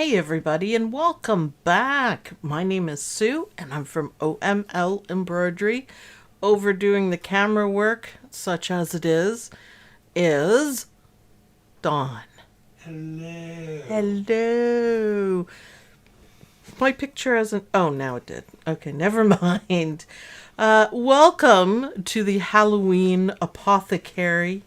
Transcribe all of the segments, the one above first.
Hey everybody, and welcome back. My name is Sue and I'm from OML Embroidery. Overdoing the camera work, such as it is Dawn. Hello. Hello. My picture hasn't... Oh, now it did. Okay, never mind. Welcome to the Halloween Apothecary.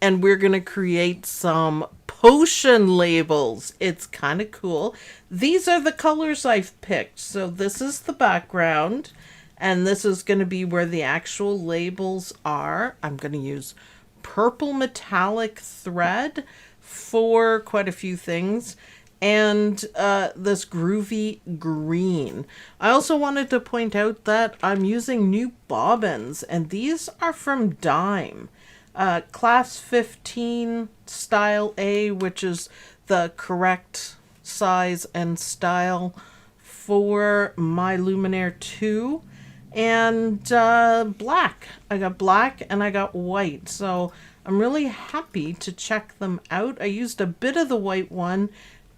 And we're going to create some potion labels. It's kind of cool. These are the colors I've picked. So this is the background. And this is going to be where the actual labels are. I'm going to use purple metallic thread for quite a few things. And this groovy green. I also wanted to point out that I'm using new bobbins. And these are from Dime. Class 15 style A, which is the correct size and style for my Luminaire 2. And black. I got black and I got white. So I'm really happy to check them out. I used a bit of the white one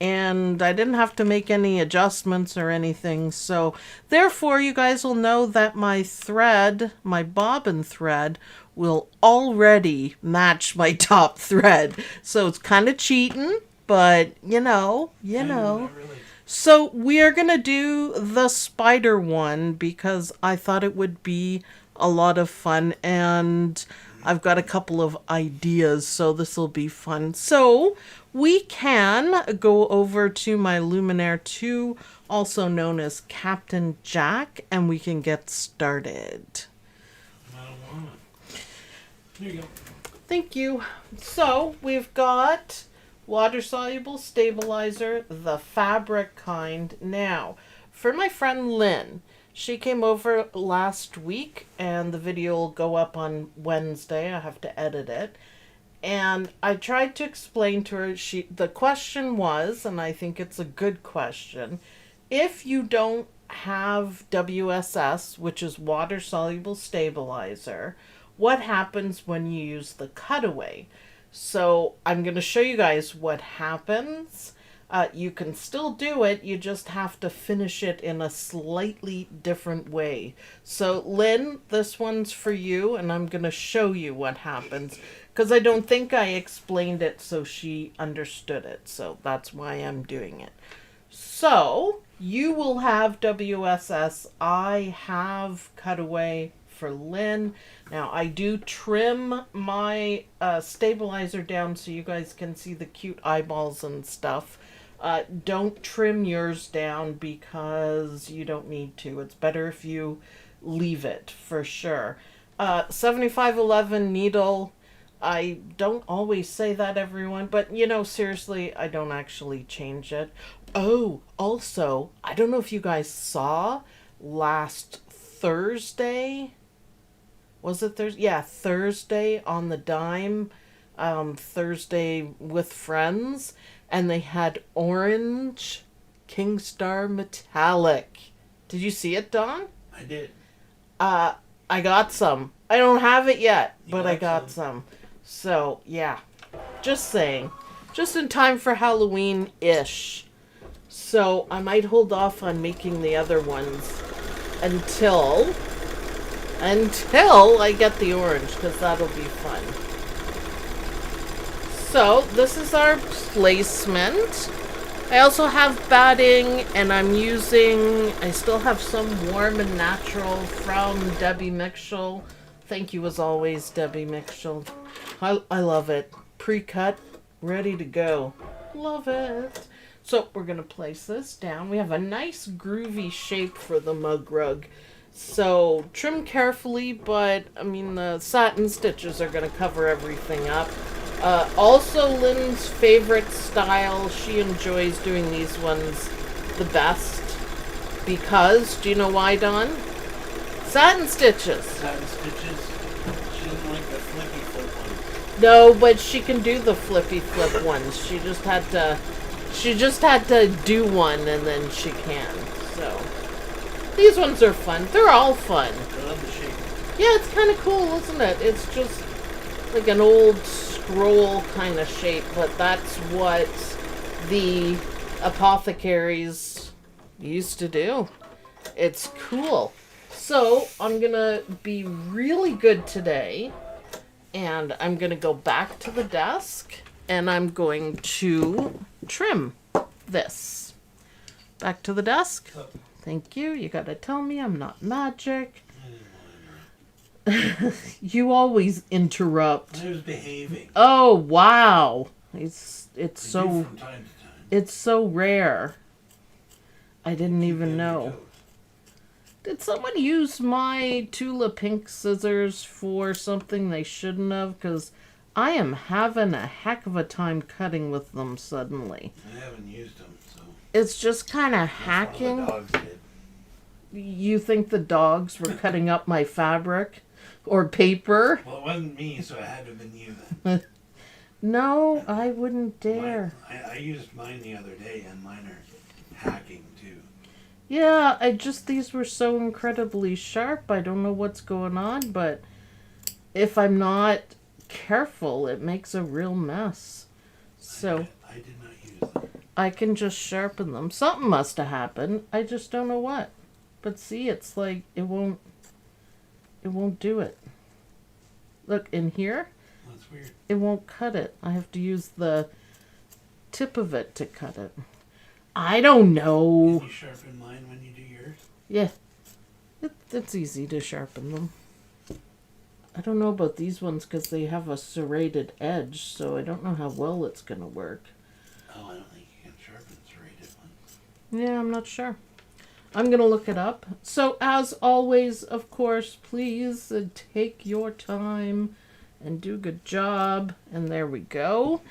and I didn't have to make any adjustments or anything. So therefore you guys will know that my thread, my bobbin thread, will already match my top thread. So it's kind of cheating, but you know. Not really. So we are going to do the spider one because I thought it would be a lot of fun and I've got a couple of ideas, so this will be fun. So we can go over to my Luminaire 2, also known as Captain Jack, and we can get started. I don't want it. Here you go. Thank you. So we've got water-soluble stabilizer, the fabric kind. Now, for my friend Lynn, she came over last week, and the video will go up on Wednesday. I have to edit it. And I tried to explain to her, the question was, and I think it's a good question, if you don't have WSS, which is water-soluble stabilizer, what happens when you use the cutaway? So I'm going to show you guys what happens. You can still do it, you just have to finish it in a slightly different way. So Lynn, this one's for you, and I'm going to show you what happens. Because I don't think I explained it so she understood it. So that's why I'm doing it. So you will have WSS. I have cutaway for Lynn. Now I do trim my stabilizer down so you guys can see the cute eyeballs and stuff. Don't trim yours down because you don't need to. It's better if you leave it for sure. 7511 needle. I don't always say that, everyone, but you know, seriously, I don't actually change it. Oh, also, I don't know if you guys saw last Thursday. Was it Thursday? Yeah, Thursday on the Dime. Thursday with friends. And they had orange Kingstar metallic. Did you see it, Dawn? I did. I got some. I don't have it yet, but I got some. So, yeah. Just saying. Just in time for Halloween-ish. So, I might hold off on making the other ones until I get the orange, because that'll be fun. So, this is our placement. I also have batting, and I still have some warm and natural from Debbie Mitchell. Thank you as always, Debbie Mitchell. I love it. Pre-cut, ready to go. Love it. So, we're going to place this down. We have a nice groovy shape for the mug rug. So, trim carefully, but, I mean, the satin stitches are going to cover everything up. Also, Lynn's favorite style, she enjoys doing these ones the best. Because, do you know why, Dawn? Satin stitches. Satin stitches. She didn't like the flippy flip one. No, but she can do the flippy flip ones. She just had to do one and then she can. So, these ones are fun. They're all fun. I love the shape. Yeah, it's kind of cool, isn't it? It's just like an old scroll kind of shape, but that's what the apothecaries used to do. It's cool. So I'm gonna be really good today, and I'm gonna go back to the desk, and I'm going to trim this. Back to the desk. Thank you. You gotta tell me I'm not magic. You always interrupt. I was behaving. Oh wow! It's so From time to time. it's so rare. I didn't even know. Did someone use my Tula pink scissors for something they shouldn't have? Because I am having a heck of a time cutting with them suddenly. I haven't used them, so. It's just kind of That's hacking. what the dogs did. You think the dogs were cutting up my fabric or paper? Well, it wasn't me, so it had to have been you then. No, I wouldn't dare. I used mine the other day, and mine are hacking too. Yeah, these were so incredibly sharp. I don't know what's going on, but if I'm not careful, it makes a real mess. So I did not use them. I can just sharpen them. Something must have happened. I just don't know what. But see, it's like it won't do it. Look, in here, That's weird. it won't cut it. I have to use the tip of it to cut it. I don't know. Can you sharpen mine when you do yours? Yeah, it's easy to sharpen them. I don't know about these ones because they have a serrated edge, so I don't know how well it's going to work. Oh, I don't think you can sharpen serrated ones. Yeah, I'm not sure. I'm going to look it up. So, as always, of course, please take your time and do a good job. And there we go.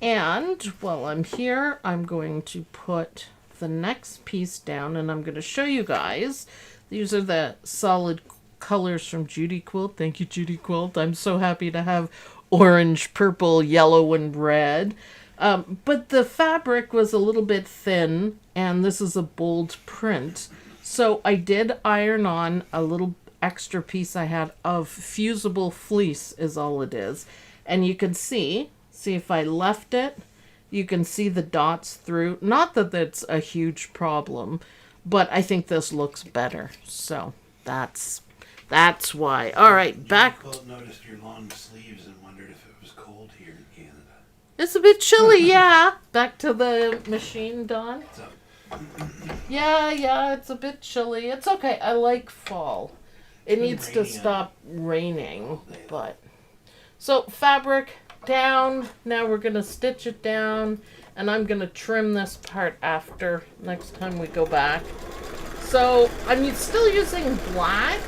And while I'm here, I'm going to put the next piece down, and I'm going to show you guys. These are the solid colors from Judy Quilt. Thank you, Judy Quilt. I'm so happy to have orange, purple, yellow, and red. But the fabric was a little bit thin, and this is a bold print. So I did iron on a little extra piece I had of fusible fleece is all it is. And you can see if I left it, you can see the dots through. Not that that's a huge problem, but I think this looks better. So that's why. All right, back. Quilt noticed your long sleeves and wondered if it was cold here in Canada. It's a bit chilly, yeah. Back to the machine, Dawn. So, Yeah, it's a bit chilly. It's okay. I like fall. It been needs to raining stop raining, all day. but so fabric down. Now we're gonna stitch it down, and I'm gonna trim this part after next time we go back. So I'm still using black.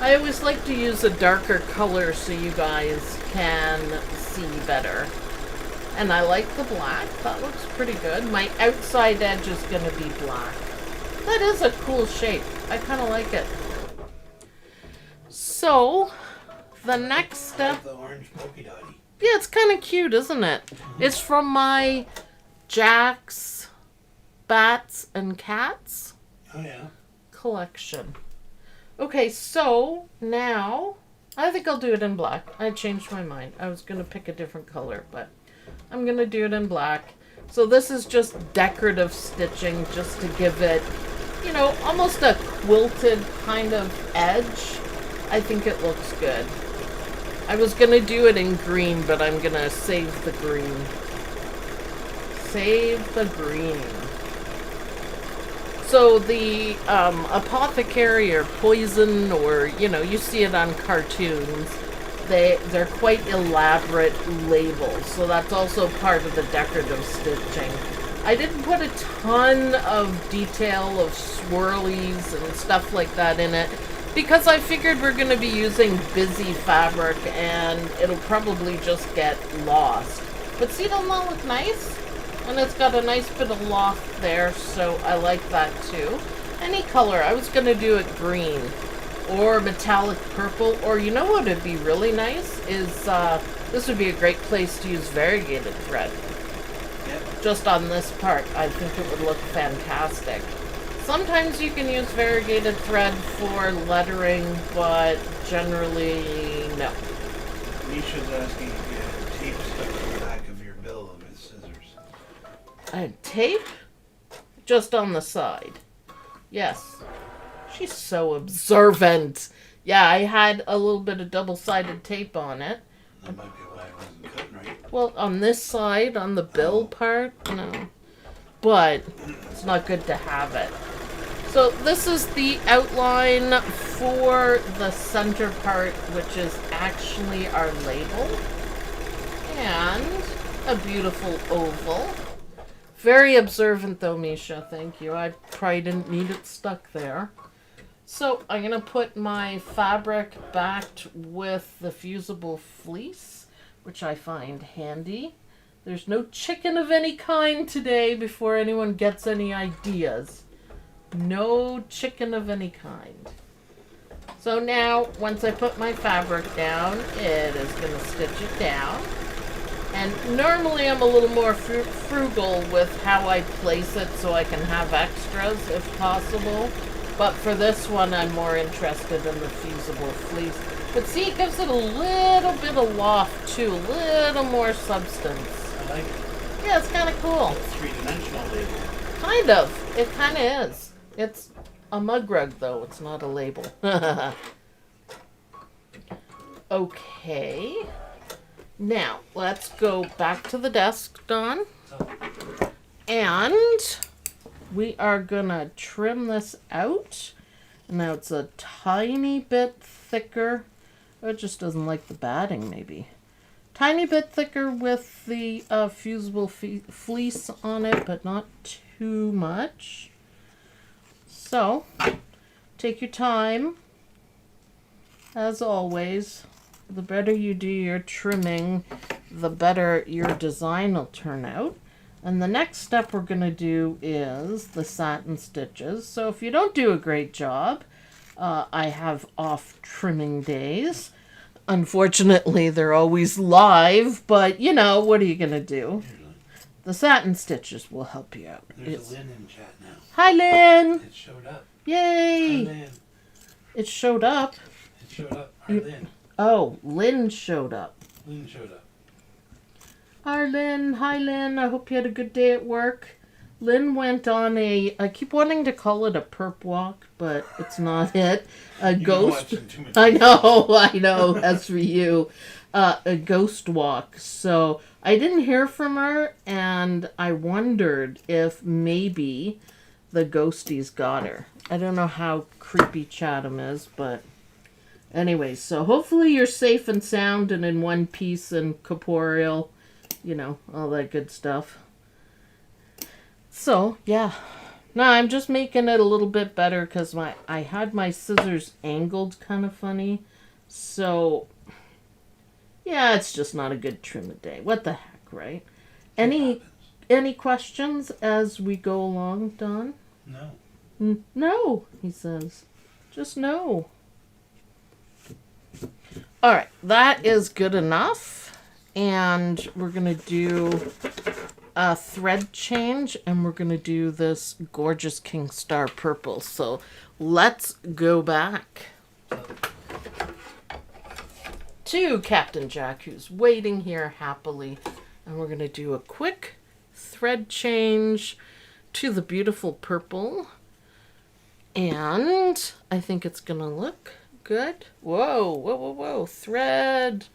I always like to use a darker color so you guys can see better. And I like the black. That looks pretty good. My outside edge is going to be black. That is a cool shape. I kind of like it. So, the next step... the orange polka dotty. Yeah, it's kind of cute, isn't it? It's from my Jacks, Bats, and Cats Oh, yeah. collection. Okay, so now I think I'll do it in black. I changed my mind. I was going to pick a different color, but I'm going to do it in black. So this is just decorative stitching just to give it, you know, almost a quilted kind of edge. I think it looks good. I was going to do it in green, but I'm going to save the green. Save the green. So the apothecary or poison, or, you know, you see it on cartoons, they're quite elaborate labels. So that's also part of the decorative stitching. I didn't put a ton of detail of swirlies and stuff like that in it because I figured we're going to be using busy fabric and it'll probably just get lost. But see, doesn't that look nice? And it's got a nice bit of loft there, so I like that too. Any color. I was going to do it green or metallic purple, or you know what would be really nice is this would be a great place to use variegated thread. Yep. Just on this part, I think it would look fantastic. Sometimes you can use variegated thread for lettering, but generally no. Misha's asking if you had tape stuck on the back of your bill with scissors. Tape? just on the side. Yes. She's so observant. Yeah, I had a little bit of double-sided tape on it. That might be why it wasn't cutting right. Well, on this side, on the bill part, no. But it's not good to have it. So this is the outline for the center part, which is actually our label. And a beautiful oval. Very observant though, Misha, thank you. I probably didn't need it stuck there. So I'm going to put my fabric backed with the fusible fleece, which I find handy. There's no chicken of any kind today before anyone gets any ideas. No chicken of any kind. So now, once I put my fabric down, it is going to stitch it down. And normally I'm a little more frugal with how I place it so I can have extras if possible. But for this one, I'm more interested in the fusible fleece. But see, it gives it a little bit of loft too, a little more substance. I like it. Yeah, it's kind of cool. It's three-dimensional label. Kind of. It kind of is. It's a mug rug, though. It's not a label. Okay. Now, let's go back to the desk, Dawn. And we are going to trim this out. Now, it's a tiny bit thicker. It just doesn't like the batting, maybe. Tiny bit thicker with the fusible fleece on it, but not too much. So, take your time. As always, the better you do your trimming, the better your design will turn out. And the next step we're going to do is the satin stitches. So if you don't do a great job, I have off trimming days. Unfortunately, they're always live, but you know, what are you going to do? Usually. The satin stitches will help you out. There's a Lynn in chat now. Hi, Lynn! It showed up. Yay! Hi, Lynn. It showed up. It showed up. Our Lynn. Oh, Lynn showed up. Lynn showed up. Hi, Lynn. Hi, Lynn. I hope you had a good day at work. Lynn went on a, I keep wanting to call it a perp walk, but it's not it. A ghost. I know, as for you. A ghost walk. So I didn't hear from her, and I wondered if maybe the ghosties got her. I don't know how creepy Chatham is, but anyway, so hopefully you're safe and sound and in one piece and corporeal, you know, all that good stuff. So, yeah. No, I'm just making it a little bit better because I had my scissors angled kind of funny. So, yeah, it's just not a good trim a day. What the heck, right? Any questions as we go along, Don? No. No, he says. Just no. All right, that is good enough. And we're going to do a thread change, and we're going to do this gorgeous King Star purple. So let's go back to Captain Jack, who's waiting here happily. And we're going to do a quick thread change to the beautiful purple. And I think it's going to look good. Whoa, whoa, whoa, whoa. Thread.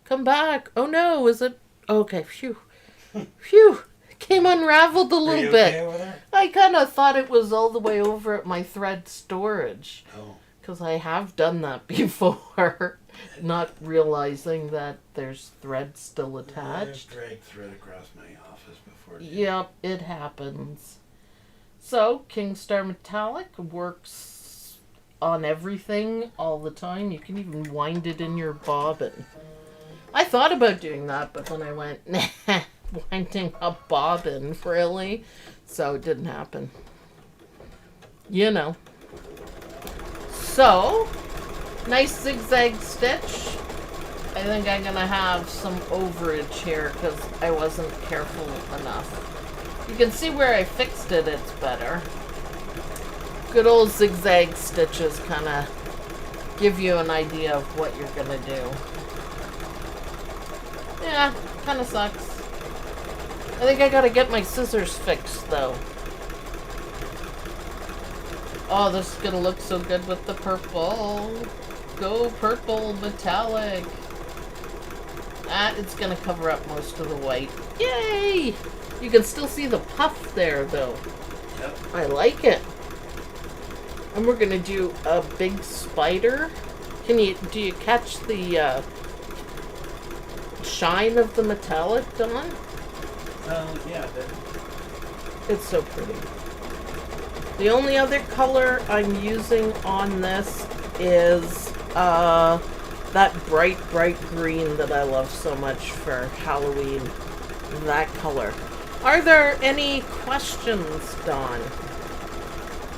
Come back. Oh no, is it? Okay, phew. Phew. Came unraveled a little bit. Okay with that? I kind of thought it was all the way over at my thread storage. Oh. Because I have done that before. Not realizing that there's thread still attached. I've dragged thread across my office before. Yep, it happens. So, King Star Metallic works on everything all the time. You can even wind it in your bobbin. I thought about doing that, but then I went, nah, winding a bobbin, really? So it didn't happen. You know. So, nice zigzag stitch. I think I'm going to have some overage here because I wasn't careful enough. You can see where I fixed it, it's better. Good old zigzag stitches kind of give you an idea of what you're going to do. Yeah, kind of sucks. I think I gotta get my scissors fixed, though. Oh, this is gonna look so good with the purple. Go purple metallic. Ah, it's gonna cover up most of the white. Yay! You can still see the puff there, though. Yep. I like it. And we're gonna do a big spider. Do you catch the shine of the metallic, Dawn? Yeah, It's so pretty. The only other color I'm using on this is that bright green that I love so much for Halloween. That color. Are there any questions, Dawn?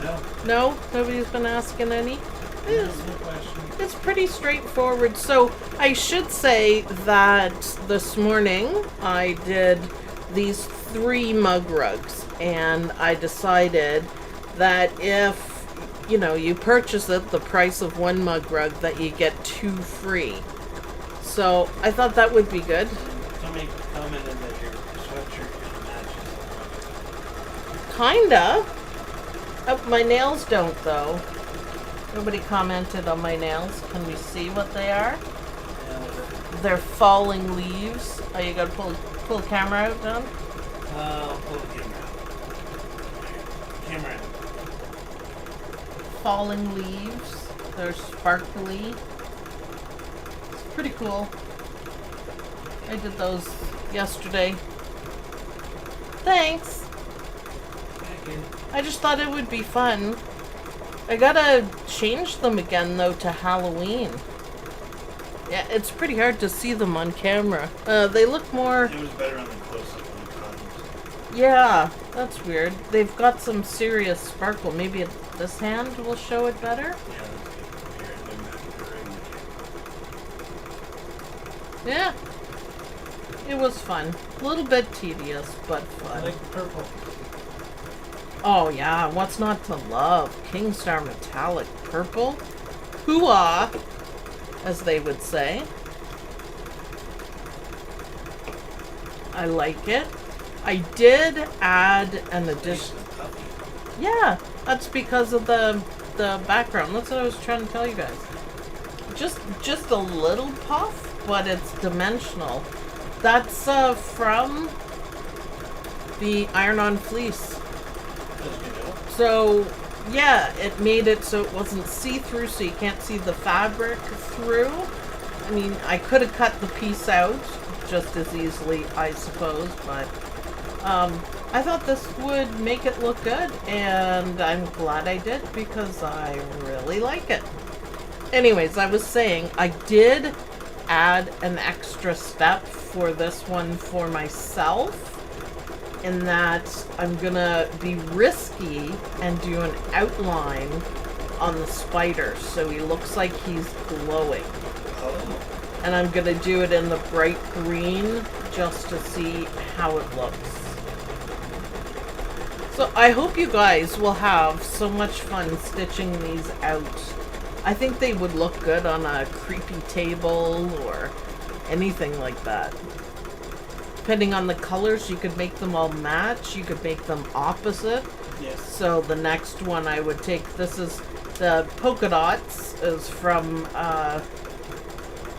no. No? Nobody's been asking any? There's no question. It's pretty straightforward. So I should say that this morning I did these 3 mug rugs, and I decided that if you purchase it the price of 1 mug rug, that you get 2 free. So I thought that would be good. Somebody commented that your sweatshirt matches. Kinda. Oh, my nails don't though. Nobody commented on my nails. Can we see what they are? They're falling leaves. Oh, you gotta pull the camera out, John? Pull the camera out. Camera out. Falling leaves. They're sparkly. It's pretty cool. I did those yesterday. Thanks. Thank you. I just thought it would be fun. I gotta change them again though to Halloween. Yeah, it's pretty hard to see them on camera. They look more... It was better on the close-up when you caught them. Yeah, that's weird. They've got some serious sparkle. Maybe this hand will show it better? Yeah, that's good. Here, they match the ring. Yeah. It was fun. A little bit tedious, but I fun. like the purple. Oh yeah, what's not to love? Kingstar Metallic Purple. Hooah, as they would say. I like it. I did add an addition. Yeah, that's because of the background. That's what I was trying to tell you guys. Just a little puff, but it's dimensional. That's from the Iron-On Fleece. So, yeah, it made it so it wasn't see-through, so you can't see the fabric through. I mean, I could have cut the piece out just as easily, I suppose, but I thought this would make it look good, and I'm glad I did because I really like it. Anyways, I was saying, I did add an extra step for this one for myself, in that I'm gonna be risky and do an outline on the spider so he looks like he's glowing. Oh. And I'm gonna do it in the bright green just to see how it looks. So I hope you guys will have so much fun stitching these out. I think they would look good on a creepy table or anything like that. Depending on the colors, you could make them all match. You could make them opposite. Yes. So the next one I would take, this is the polka dots, is from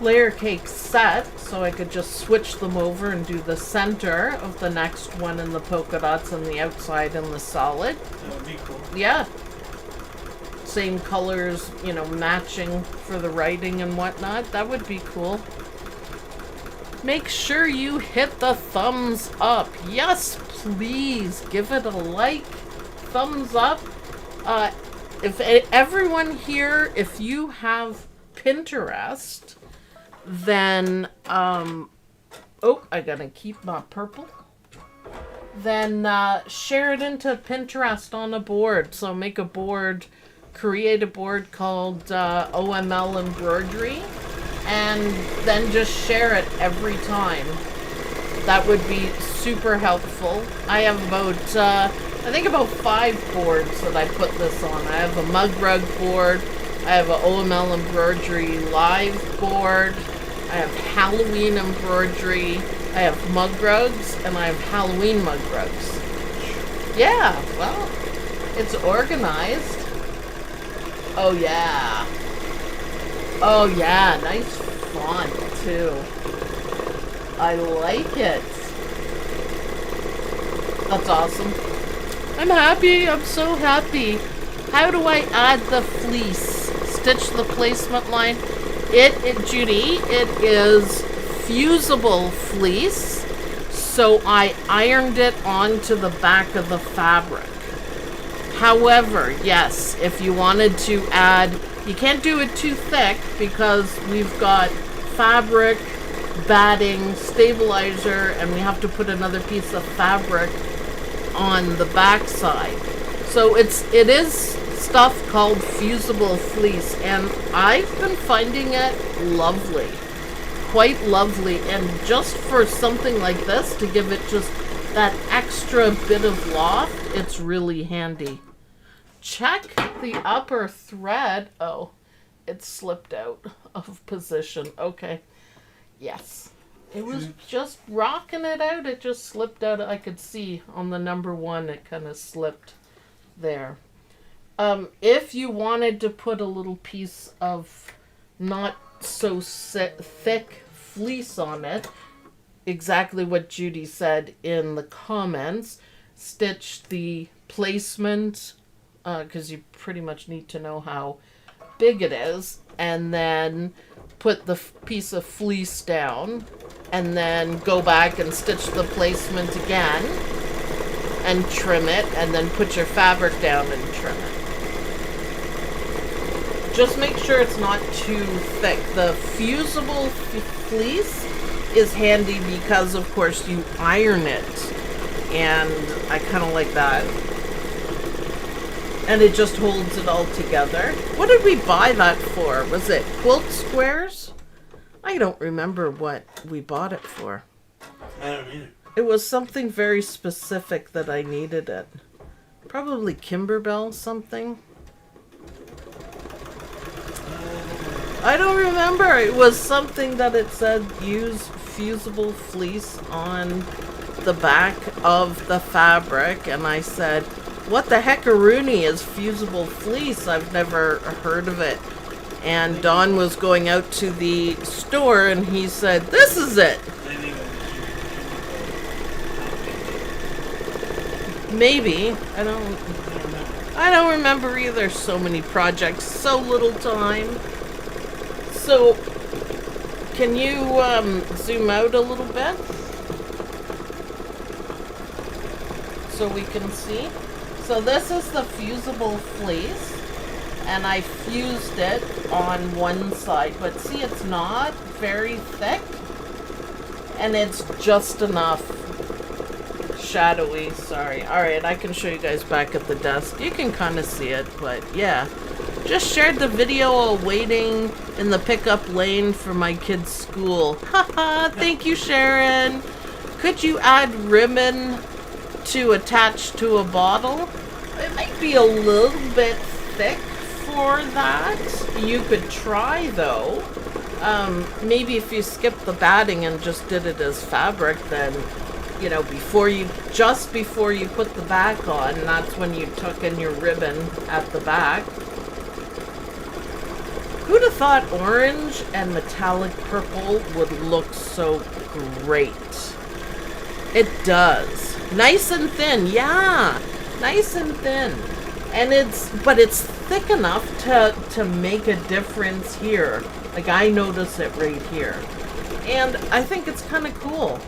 Layer Cake set. So I could just switch them over and do the center of the next one in the polka dots and the outside in the solid. That would be cool. Yeah. Same colors, matching for the writing and whatnot. That would be cool. Make sure you hit the thumbs up. Yes, please give it a like. Thumbs up. If everyone here, if you have Pinterest, then I gotta keep my purple. Then share it into Pinterest on a board. So make a board, create a board called OML Embroidery. And then just share it every time. That would be super helpful. I have about 5 boards that I put this on. I have a mug rug board. I have an OML Embroidery live board. I have Halloween embroidery. I have mug rugs, and I have Halloween mug rugs. Yeah, well, it's organized. Oh yeah. Oh yeah, nice font too. I like it. That's awesome. I'm happy. I'm so happy. How do I add the fleece? Stitch the placement line. Judy, it is fusible fleece. So I ironed it onto the back of the fabric. However, yes, if you wanted to add, you can't do it too thick because we've got fabric, batting, stabilizer, and we have to put another piece of fabric on the back side. So it is stuff called fusible fleece, and I've been finding it lovely. Quite lovely, and just for something like this, to give it just that extra bit of loft, it's really handy. Check the upper thread. Oh, it slipped out of position. Okay. Yes. It was just rocking it out. It just slipped out. I could see on the number one, it kind of slipped there. If you wanted to put a little piece of not so thick fleece on it, exactly what Judy said in the comments, stitch the placement, because you pretty much need to know how big it is, and then put the piece of fleece down, and then go back and stitch the placement again, and trim it, and then put your fabric down and trim it. Just make sure it's not too thick. The fusible fleece is handy because, of course, you iron it, and I kind of like that. And it just holds it all together. What did we buy that for? Was it quilt squares? I don't remember what we bought it for. I don't either. It was something very specific that I needed it. Probably Kimberbell something. I don't remember. It was something that it said use fusible fleece on the back of the fabric, and I said, what the heckaroonie is fusible fleece? I've never heard of it. And Don was going out to the store and he said, this is it. Maybe. I don't remember either. So many projects, so little time. So, can you zoom out a little bit so we can see? So this is the fusible fleece, and I fused it on one side, but see, it's not very thick, and it's just enough shadowy. Sorry. Alright, I can show you guys back at the desk. You can kind of see it, but yeah. Just shared the video while waiting in the pickup lane for my kid's school. Haha, thank you, Sharon. Could you add ribbon to attach to a bottle? It might be a little bit thick for that. You could try though. Maybe if you skipped the batting and just did it as fabric, then you know, just before you put the back on, that's when you tuck in your ribbon at the back. Who'd have thought orange and metallic purple would look so great? It does. Nice and thin, yeah. Nice and thin. And but it's thick enough to make a difference here. Like, I notice it right here. And I think it's kind of cool.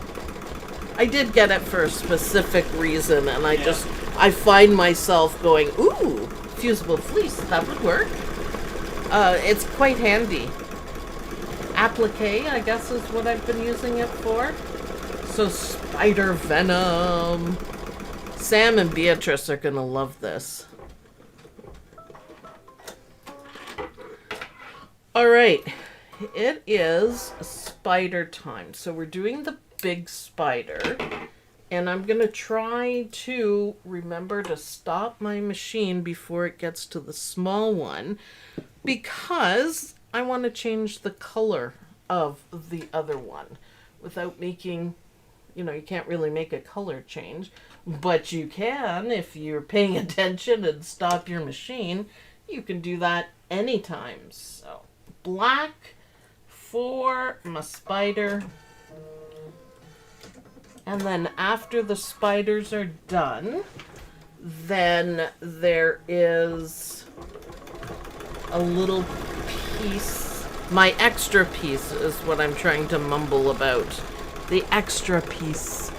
I did get it for a specific reason, and I find myself going, ooh, fusible fleece, that would work. It's quite handy. Applique, I guess, is what I've been using it for. So, spider venom. Sam and Beatrice are gonna love this. Alright, it is spider time. So we're doing the big spider, and I'm gonna try to remember to stop my machine before it gets to the small one, because I want to change the color of the other one without making, you know, you can't really make a color change, but you can if you're paying attention and stop your machine. you can do that anytime. So black for my spider. And then after the spiders are done, then there is a little piece. My extra piece is what I'm trying to mumble about. The extra piece.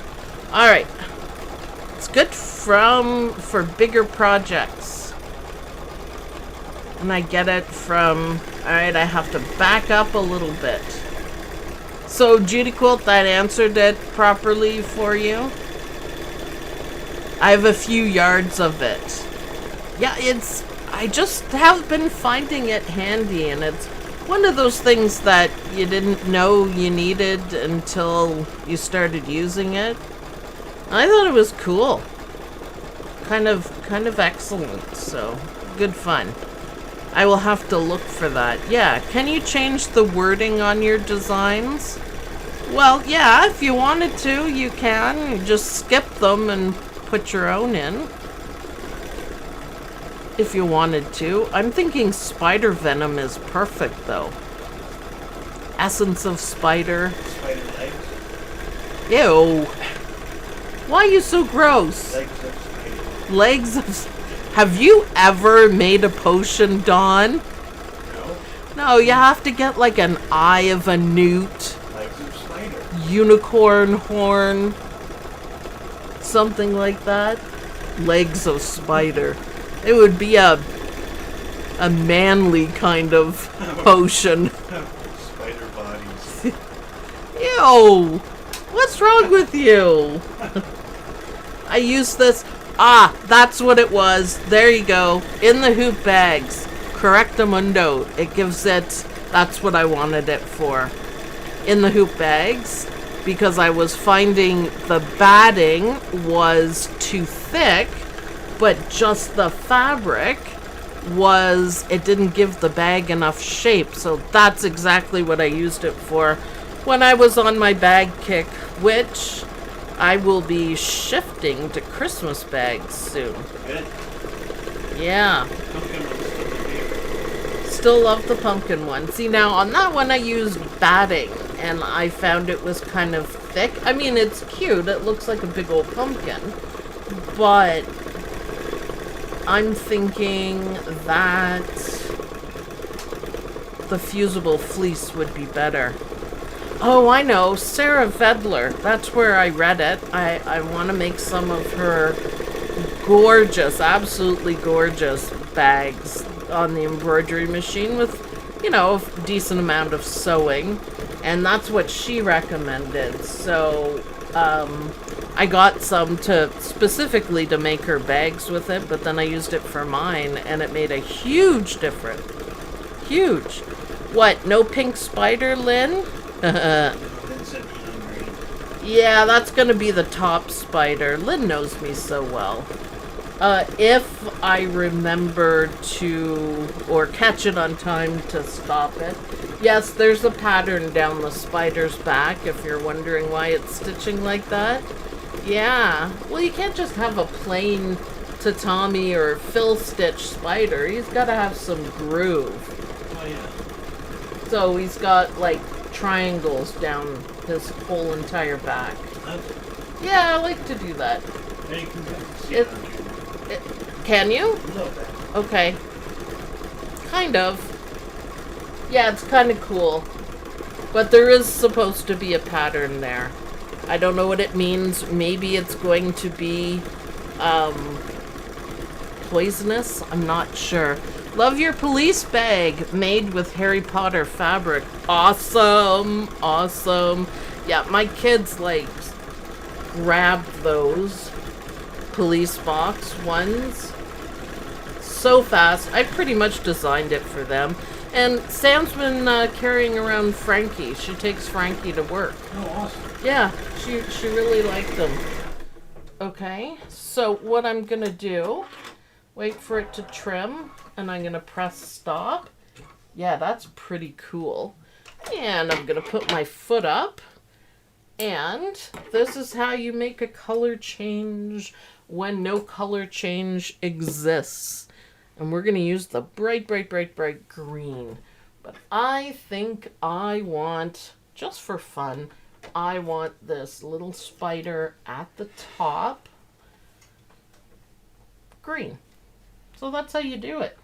All right. It's good for bigger projects. And I get it from, all right, I have to back up a little bit. So, Judy Quilt, that answered it properly for you? I have a few yards of it. Yeah, I just have been finding it handy, and it's one of those things that you didn't know you needed until you started using it. I thought it was cool. Kind of excellent, so good fun. I will have to look for that. Yeah, can you change the wording on your designs? Well, yeah, if you wanted to, you can. You just skip them and put your own in. If you wanted to. I'm thinking spider venom is perfect, though. Essence of spider. Spider legs. Ew. Why are you so gross? Legs of spider. Legs of... Have you ever made a potion, Dawn? No. No, you have to get like an eye of a newt, Legs of spider. unicorn horn, something like that. Legs of spider. It would be a manly kind of potion. Spider bodies. Ew! What's wrong with you? I use this. Ah, that's what it was. There you go. In the hoop bags. Correctamundo. It gives it... That's what I wanted it for. In the hoop bags. Because I was finding the batting was too thick. But just the fabric was... It didn't give the bag enough shape. So that's exactly what I used it for when I was on my bag kick. Which... I will be shifting to Christmas bags soon. Good. Yeah. Pumpkin one's still my favorite. Still love the pumpkin one. See, now on that one I used batting, and I found it was kind of thick. I mean, it's cute. It looks like a big old pumpkin. But I'm thinking that the fusible fleece would be better. Oh, I know. Sarah Vedler. That's where I read it. I want to make some of her gorgeous, absolutely gorgeous bags on the embroidery machine with, you know, a decent amount of sewing. And that's what she recommended. So, I got some specifically to make her bags with it, but then I used it for mine, and it made a huge difference. Huge. What, no pink spider, Lynn? Vincent Henry. Yeah, that's gonna be the top spider. Lynn knows me so well. If I remember to, or catch it on time to stop it. Yes, there's a pattern down the spider's back, if you're wondering why it's stitching like that. Yeah, well, you can't just have a plain tatami or fill stitch spider. He's gotta have some groove. Oh, yeah. So he's got, like, triangles down his whole entire back. Yeah, I like to do that. Yeah, you can see It- it on YouTube. Can you? A little bit. Okay. Kind of. Yeah, it's kind of cool. But there is supposed to be a pattern there. I don't know what it means. Maybe it's going to be poisonous. I'm not sure. Love your police bag made with Harry Potter fabric. Awesome. Awesome. Yeah, my kids like grabbed those police box ones so fast. I pretty much designed it for them. And Sam's been carrying around Frankie. She takes Frankie to work. Oh, awesome. Yeah, she really liked them. Okay, so what I'm gonna do, wait for it to trim, and I'm gonna press stop. Yeah, that's pretty cool. And I'm gonna put my foot up. And this is how you make a color change when no color change exists. And we're going to use the bright, bright, bright, bright green. But I think I want, just for fun, I want this little spider at the top green. So that's how you do it.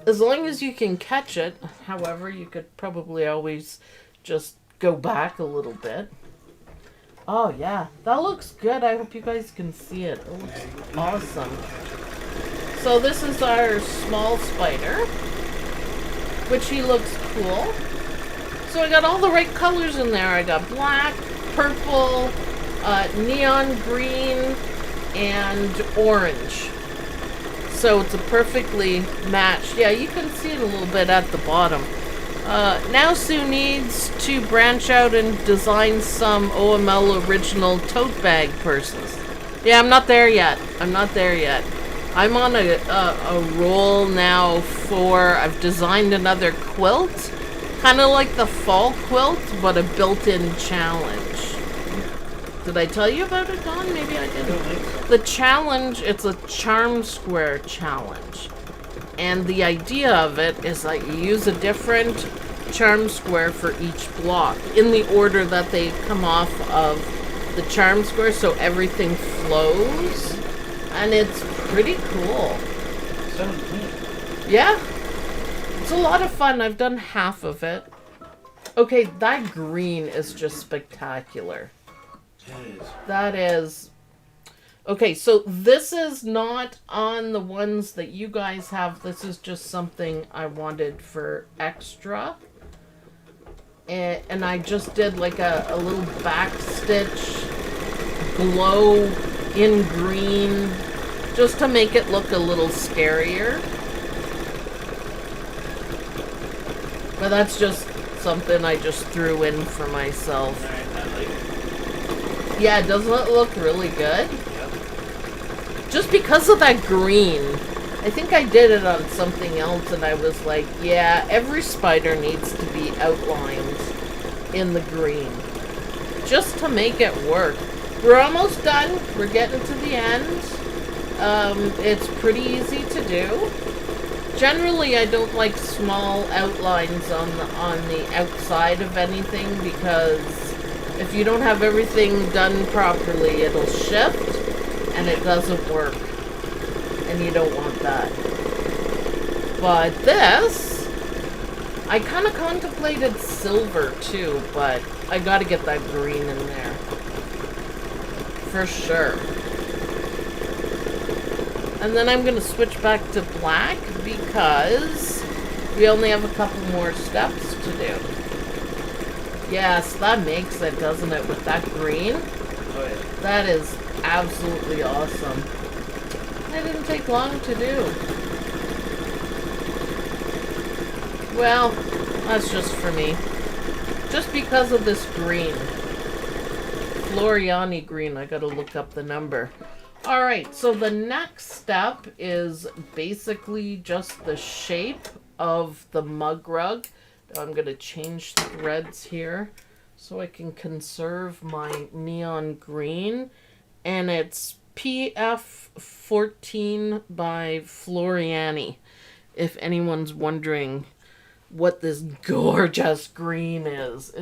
As long as you can catch it, however, you could probably always just go back a little bit. Oh yeah, that looks good. I hope you guys can see it. It looks awesome. So this is our small spider, which he looks cool. So I got all the right colors in there. I got black, purple, neon green, and orange. So it's a perfectly matched. Yeah, you can see it a little bit at the bottom. Now Sue needs to branch out and design some OML original tote bag purses. Yeah, I'm not there yet. I'm not there yet. I'm on a roll now for, I've designed another quilt. Kind of like the fall quilt, but a built-in challenge. Did I tell you about it, Don? Maybe I didn't. The challenge, it's a charm square challenge. And the idea of it is that you use a different charm square for each block in the order that they come off of the charm square, so everything flows. And it's pretty cool. Sounds neat. Yeah. It's a lot of fun. I've done half of it. Okay, that green is just spectacular. It is. That is... Okay, so this is not on the ones that you guys have. This is just something I wanted for extra. And I just did like a little back stitch glow in green just to make it look a little scarier. But that's just something I just threw in for myself. Alright, I like it. Yeah, doesn't it look really good? Yep. Just because of that green. I think I did it on something else and I was like, yeah, every spider needs to be outlined in the green. Just to make it work. We're almost done. We're getting to the end. It's pretty easy to do. Generally, I don't like small outlines on the outside of anything because if you don't have everything done properly, it'll shift and it doesn't work. And you don't want that. But this, I kind of contemplated silver too, but I gotta get that green in there. For sure. And then I'm going to switch back to black because we only have a couple more steps to do. Yes, that makes it, doesn't it, with that green? Oh yeah. That is absolutely awesome. It didn't take long to do. Well, that's just for me. Just because of this green. Floriani green, I gotta look up the number. Alright, so the next step is basically just the shape of the mug rug. Now I'm going to change threads here so I can conserve my neon green. And it's PF14 by Floriani, if anyone's wondering what this gorgeous green is.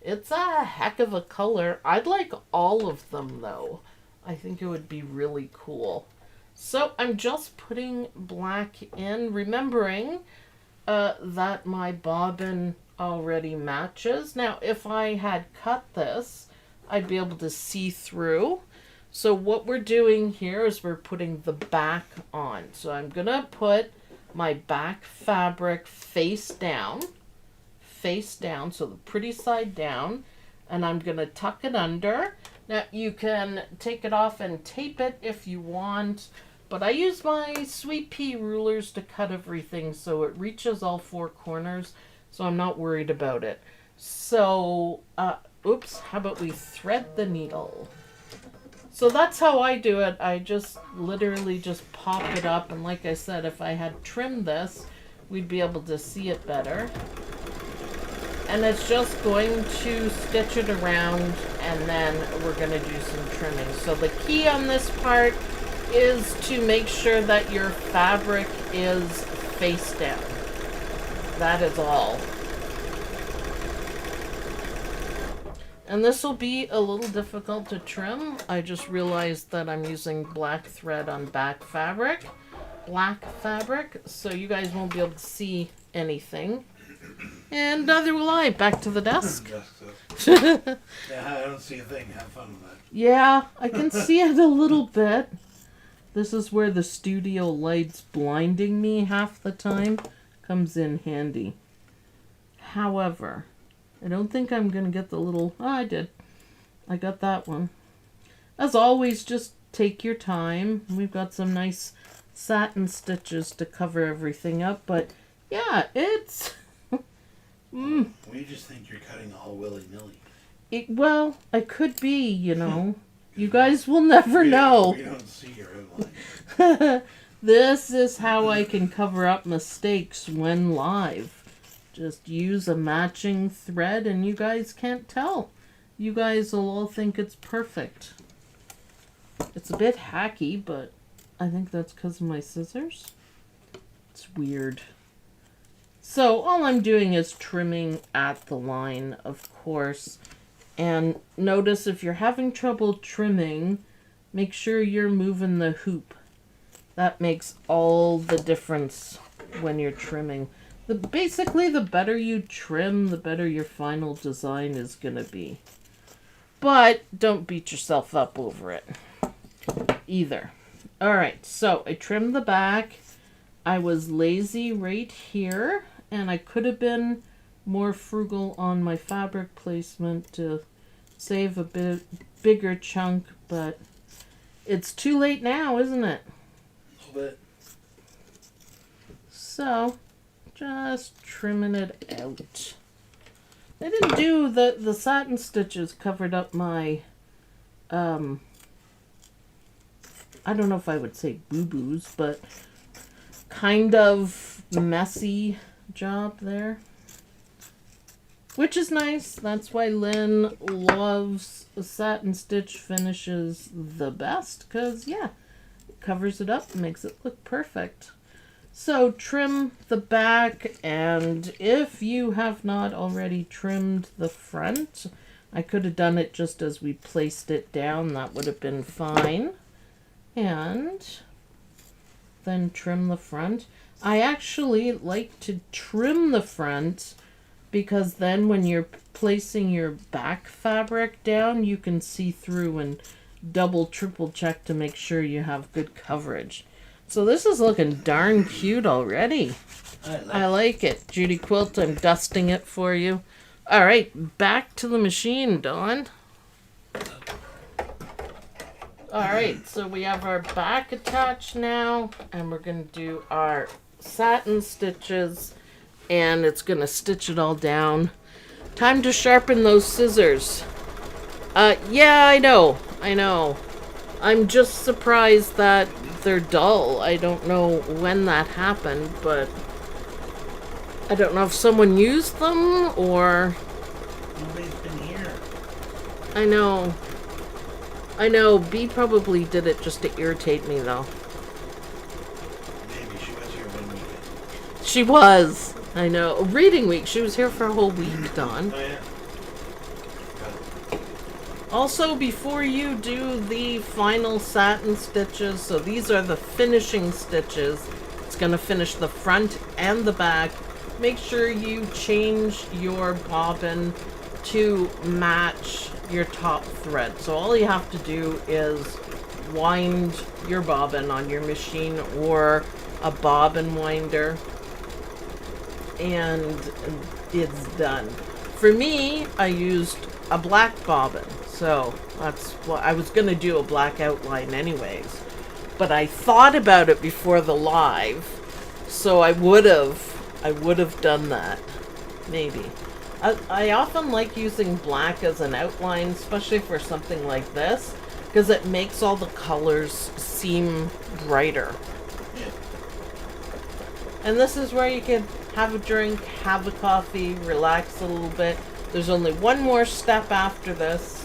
It's a heck of a color. I'd like all of them though. I think it would be really cool. So I'm just putting black in, remembering that my bobbin already matches. Now, if I had cut this, I'd be able to see through. So what we're doing here is we're putting the back on. So I'm going to put my back fabric face down, so the pretty side down, and I'm going to tuck it under. Now, you can take it off and tape it if you want, but I use my Sweet Pea rulers to cut everything so it reaches all four corners, so I'm not worried about it. So, oops, how about we thread the needle? So that's how I do it. I just literally just pop it up, and like I said, if I had trimmed this, we'd be able to see it better. And it's just going to stitch it around, and then we're going to do some trimming. So the key on this part is to make sure that your fabric is face down. That is all. And this will be a little difficult to trim. I just realized that I'm using black thread on black fabric, so you guys won't be able to see anything. And neither will I. Back to the desk. Yeah, I don't see a thing. Have fun with that. Yeah, I can see it a little bit. This is where the studio lights blinding me half the time comes in handy. However, I don't think I'm going to get the little... Oh, I did. I got that one. As always, just take your time. We've got some nice satin stitches to cover everything up. But, yeah, it's... We just think you're cutting all willy-nilly. Well, I could be, you know. You guys will never know. We don't see your outline. This is how I can cover up mistakes when live. Just use a matching thread and you guys can't tell. You guys will all think it's perfect. It's a bit hacky, but I think that's because of my scissors. It's weird. So all I'm doing is trimming at the line, of course. And notice if you're having trouble trimming, make sure you're moving the hoop. That makes all the difference when you're trimming. Basically, the better you trim, the better your final design is going to be. But don't beat yourself up over it either. Alright, so I trimmed the back. I was lazy right here, and I could have been more frugal on my fabric placement to save a bit bigger chunk, but it's too late now, isn't it? A little bit. So, just trimming it out. I didn't do the satin stitches covered up my, I don't know if I would say boo-boos, but kind of messy job there. Which is nice. That's why Lynn loves satin stitch finishes the best. Because, yeah, it covers it up and makes it look perfect. So trim the back, and if you have not already trimmed the front, I could have done it just as we placed it down. That would have been fine. And then trim the front. I actually like to trim the front because then when you're placing your back fabric down, you can see through and double, triple check to make sure you have good coverage. So this is looking darn cute already. I like it. Judy Quilt, I'm dusting it for you. All right, back to the machine, Dawn. All right, so we have our back attached now, and we're going to do our satin stitches, and it's going to stitch it all down. Time to sharpen those scissors. Yeah, I know. I'm just surprised that they're dull. I don't know when that happened, but I don't know if someone used them or... Nobody's been here. I know. B probably did it just to irritate me, though. Maybe she was here 1 weekend. She was. I know. Reading week. She was here for a whole week, Dawn. Oh, yeah. Also, before you do the final satin stitches, so these are the finishing stitches. It's going to finish the front and the back. Make sure you change your bobbin to match your top thread. So all you have to do is wind your bobbin on your machine or a bobbin winder, and it's done. For me, I used a black bobbin. So that's what I was going to do, a black outline anyways. But I thought about it before the live, so I would have done that. Maybe. I often like using black as an outline, especially for something like this, because it makes all the colors seem brighter. Yeah. And this is where you can have a drink, have a coffee, relax a little bit. There's only one more step after this.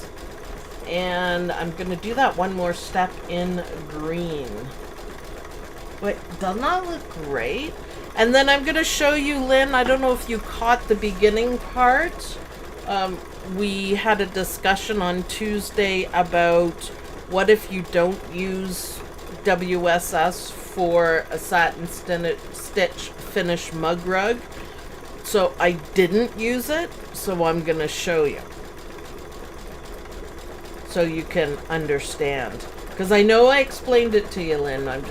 And I'm going to do that one more step in green. Wait, doesn't that look great? And then I'm going to show you, Lynn, I don't know if you caught the beginning part. We had a discussion on Tuesday about what if you don't use WSS for a satin stitch finish mug rug. So I didn't use it, so I'm going to show you. So you can understand. Because I know I explained it to you, Lynn. I'm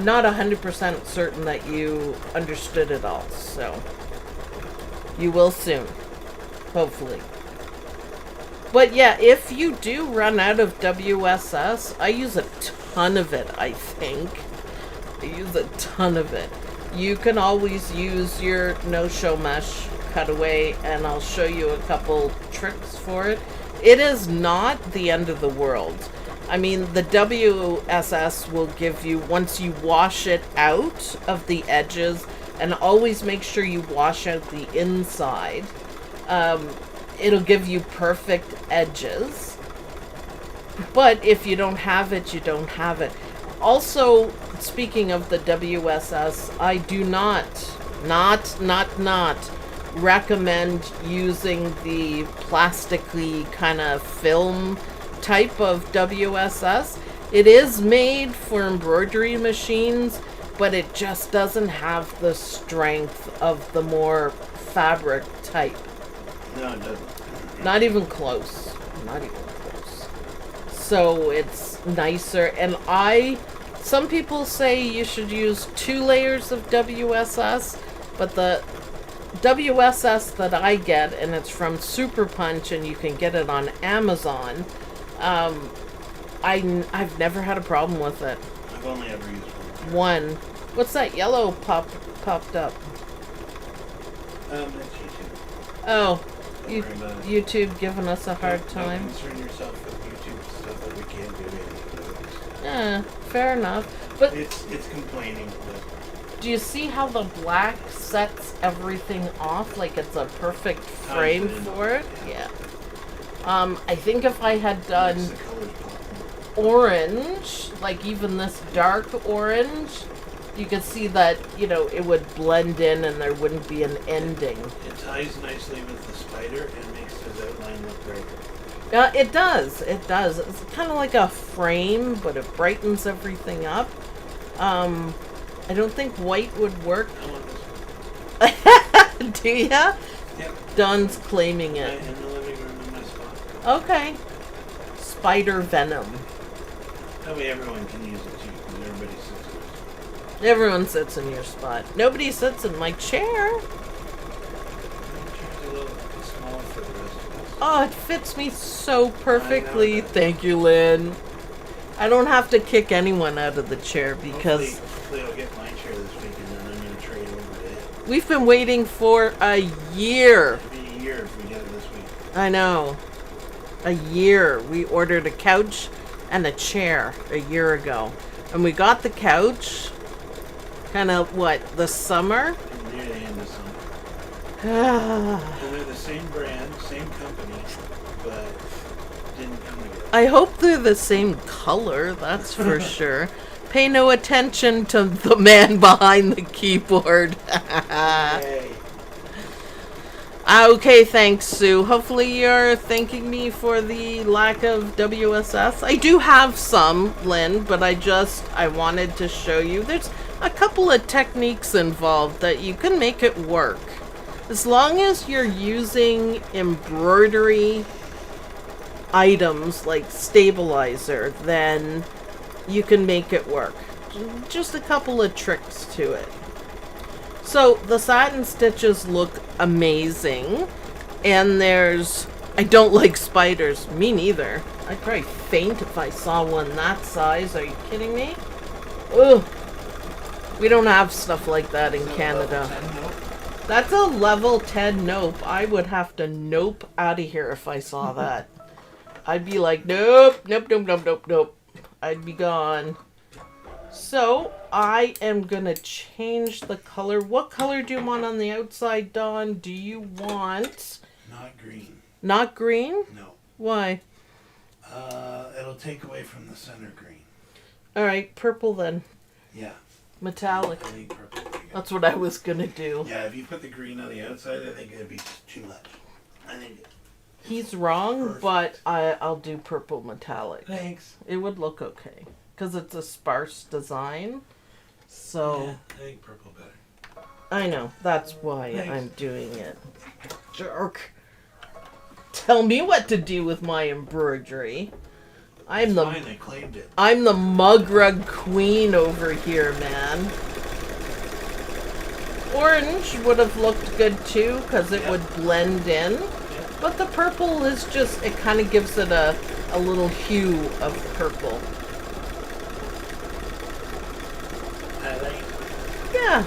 not 100% certain that you understood it all. So you will soon. Hopefully. But yeah, if you do run out of WSS, I use a ton of it, I think. I use a ton of it. You can always use your no-show mesh cutaway, and I'll show you a couple tricks for it. It is not the end of the world. I mean, the WSS will give you, once you wash it out of the edges, and always make sure you wash out the inside, it'll give you perfect edges. But if you don't have it, you don't have it. Also, speaking of the WSS, I do not recommend using the plasticky kind of film type of WSS. It is made for embroidery machines, but it just doesn't have the strength of the more fabric type. No, it doesn't. Not even close. Not even close. So it's nicer. And some people say you should use 2 layers of WSS, but the WSS that I get, and it's from Super Punch, and you can get it on Amazon, I've never had a problem with it. I've only ever used one. What's that yellow popped up? It's YouTube. Oh, Don't worry about it. YouTube giving us a hard time. Don't concern yourself with YouTube stuff that we can't do anything. Yeah, fair enough. But It's complaining. do you see how the black sets everything off? Like it's a perfect frame for it? Yeah. I think if I had done Makes the colors pop more. orange, like even this dark orange, you could see that, it would blend in and there wouldn't be an ending. It ties nicely with the spider and makes his outline look brighter. It does. It does. It's kind of like a frame, but it brightens everything up. I don't think white would work. I want this one. Do ya? Yep. Don's claiming it. In the living room in my spot. Okay. Spider venom. That way everyone can use it too, because everybody sits in it. Everyone sits in your spot. Nobody sits in my chair. The chair's a little small for the rest of us. Oh, it fits me so perfectly. I know that. Thank you, Lynn. I don't have to kick anyone out of the chair because Hopefully I'll get my chair this week, and then I'm going to trade over to it. we've been waiting for a year. It'll be a year if we get it this week. I know. A year. We ordered a couch and a chair a year ago. And we got the couch kind of, the summer? Near the end of summer. I And they're the same brand, same company, but didn't come together. hope they're the same color, that's for sure. Pay no attention to the man behind the keyboard. Yay. Okay, thanks, Sue. Hopefully you're thanking me for the lack of WSS. I do have some, Lynn, but I wanted to show you. There's a couple of techniques involved that you can make it work. As long as you're using embroidery items like stabilizer, then you can make it work. Just a couple of tricks to it. So the satin stitches look amazing, and I don't like spiders. Me neither. I'd probably faint if I saw one that size. Are you kidding me? Ugh. We don't have stuff like that in Canada. That's a level 10 nope. I would have to nope out of here if I saw that. I'd be like, nope, nope, nope, nope, nope, nope. I'd be gone. So I am gonna change the color. What color do you want on the outside, Dawn? Do you want Not green. not green? No. Why? It'll take away from the center green. All right, purple then. Yeah. Metallic. I think purple would be good. That's what I was gonna do. Yeah, if you put the green on the outside, I think it'd be too much. I think. He's wrong, Perfect. but I'll do purple metallic. Thanks. It would look okay because it's a sparse design. So Yeah, I think purple better. I know that's why Thanks. I'm doing it. Jerk. Tell me what to do with my embroidery. I'm It's fine, I claimed it. I'm the mug rug queen over here, man. Orange would have looked good too because it would blend in. Yeah. But the purple is just, it kind of gives it a little hue of purple. I like it. Yeah.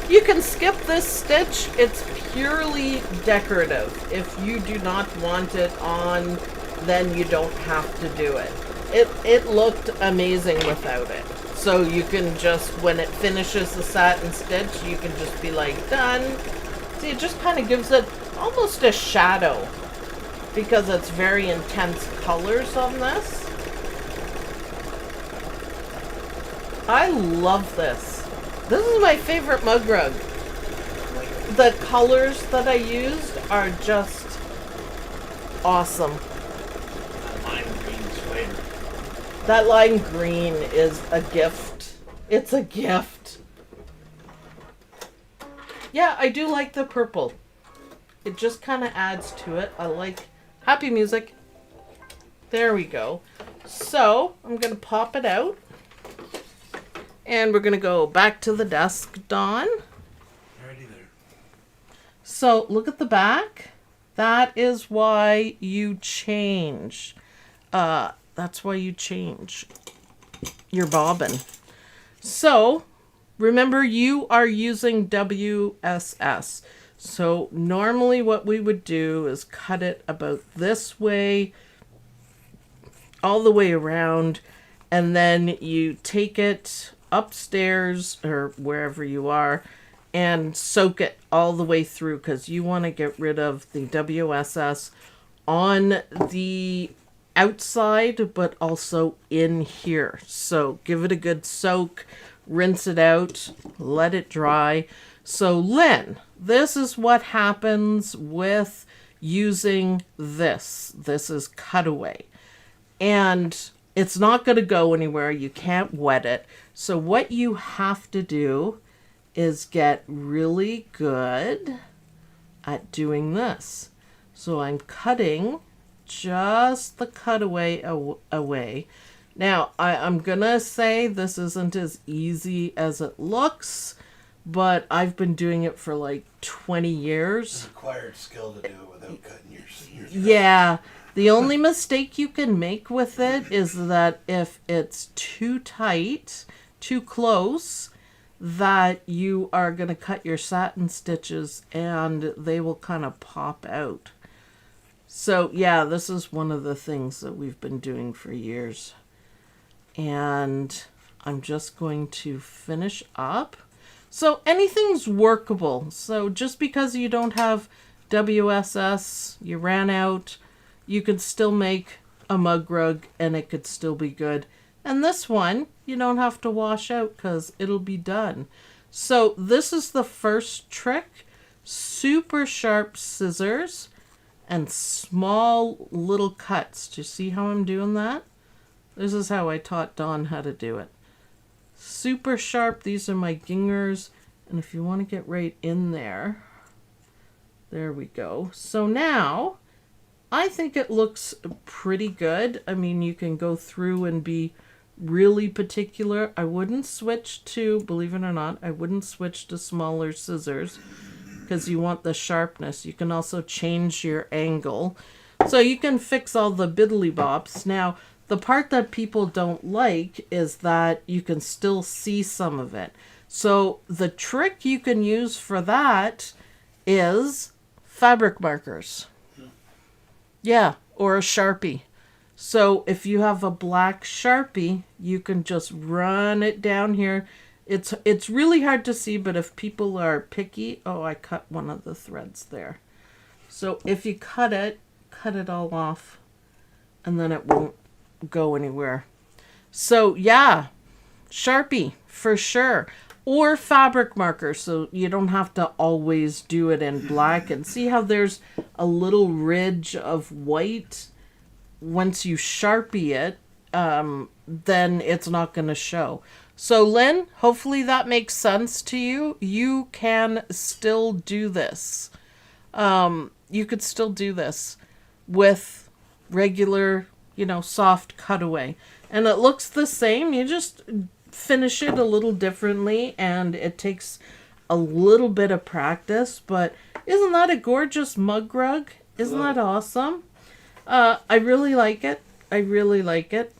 You can skip this stitch. It's purely decorative. If you do not want it on, then you don't have to do it. It looked amazing without it. So you can just, when it finishes the satin stitch, you can just be like, done. See, it just kind of gives it almost a shadow because it's very intense colors on this. I love this. This is my favorite mug rug. The colors that I used are just awesome. Lime green sweater. That lime green is a gift. It's a gift. Yeah, I do like the purple. It just kind of adds to it. I like happy music. There we go. So, I'm going to pop it out. And we're going to go back to the desk, Dawn. Already there. So, look at the back. That is why you change. That's why you change your bobbin. So, remember you are using WSS. So, normally what we would do is cut it about this way, all the way around, and then you take it upstairs or wherever you are and soak it all the way through because you want to get rid of the WSS on the outside but also in here. So give it a good soak, rinse it out, let it dry. So Lynn, this is what happens with using this. This is cutaway. And it's not going to go anywhere. You can't wet it. So what you have to do is get really good at doing this. So I'm cutting just the cutaway away. Now, I'm going to say this isn't as easy as it looks, but I've been doing it for like 20 years. It's acquired skill to do it without cutting your Yeah. The only mistake you can make with it is that if it's too tight, too close, that you are going to cut your satin stitches and they will kind of pop out. So yeah, this is one of the things that we've been doing for years. And I'm just going to finish up. So anything's workable. So just because you don't have WSS, you ran out, you could still make a mug rug and it could still be good. And this one, you don't have to wash out because it'll be done. So this is the first trick. Super sharp scissors and small little cuts. Do you see how I'm doing that? This is how I taught Dawn how to do it. Super sharp. These are my gingers. And if you want to get right in there, there we go. So now I think it looks pretty good. I mean, you can go through and be really particular. I wouldn't switch to, believe it or not, I wouldn't switch to smaller scissors because you want the sharpness. You can also change your angle. So you can fix all the biddly bops. Now, the part that people don't like is that you can still see some of it. So the trick you can use for that is fabric markers. Yeah, or a Sharpie. So if you have a black Sharpie, you can just run it down here. It's really hard to see, but if people are picky, oh, I cut one of the threads there. So if you cut it all off and then it won't go anywhere. So yeah, Sharpie for sure. Or fabric marker, so you don't have to always do it in black. And see how there's a little ridge of white? Once you Sharpie it, then it's not going to show. So Lynn, hopefully that makes sense to you. You can still do this. You could still do this with regular, soft cutaway. And it looks the same. You just finish it a little differently, and it takes a little bit of practice. But isn't that a gorgeous mug rug? Isn't that awesome? I really like it. I really like it.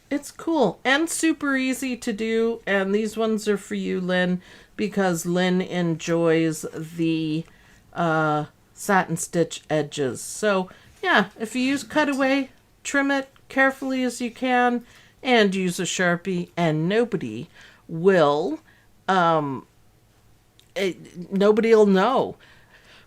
It's cool and super easy to do. And these ones are for you, Lynn, because Lynn enjoys the satin stitch edges. So yeah, if you use cutaway, trim it carefully as you can and use a Sharpie, and nobody will know.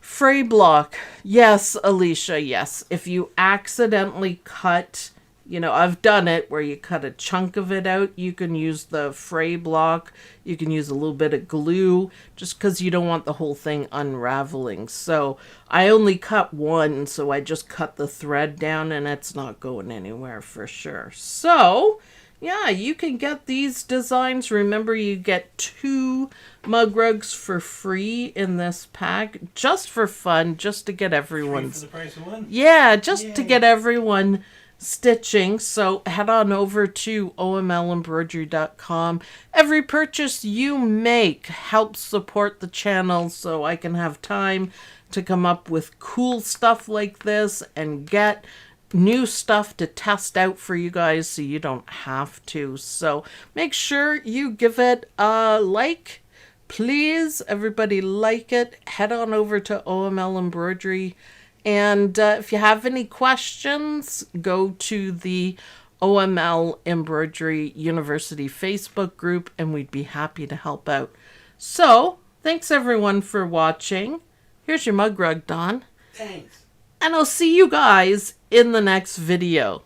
Fray block. Yes, Alicia, yes. If you accidentally cut, I've done it where you cut a chunk of it out, you can use the fray block. You can use a little bit of glue just because you don't want the whole thing unraveling. So I only cut one, so I just cut the thread down and it's not going anywhere for sure. So yeah, you can get these designs. Remember, you get 2 mug rugs for free in this pack, just for fun, just to get everyone's... For the price of one? Yeah, just to get everyone stitching. So head on over to omlembroidery.com. Every purchase you make helps support the channel, so I can have time to come up with cool stuff like this and get new stuff to test out for you guys so you don't have to. So make sure you give it a like, please. Everybody like it. Head on over to OML Embroidery, and if you have any questions, go to the OML Embroidery University Facebook group and we'd be happy to help out. So thanks everyone for watching. Here's your mug rug, Dawn. Thanks. And I'll see you guys in the next video.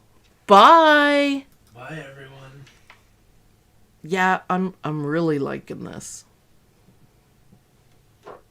Bye. Bye, everyone. Yeah, I'm really liking this.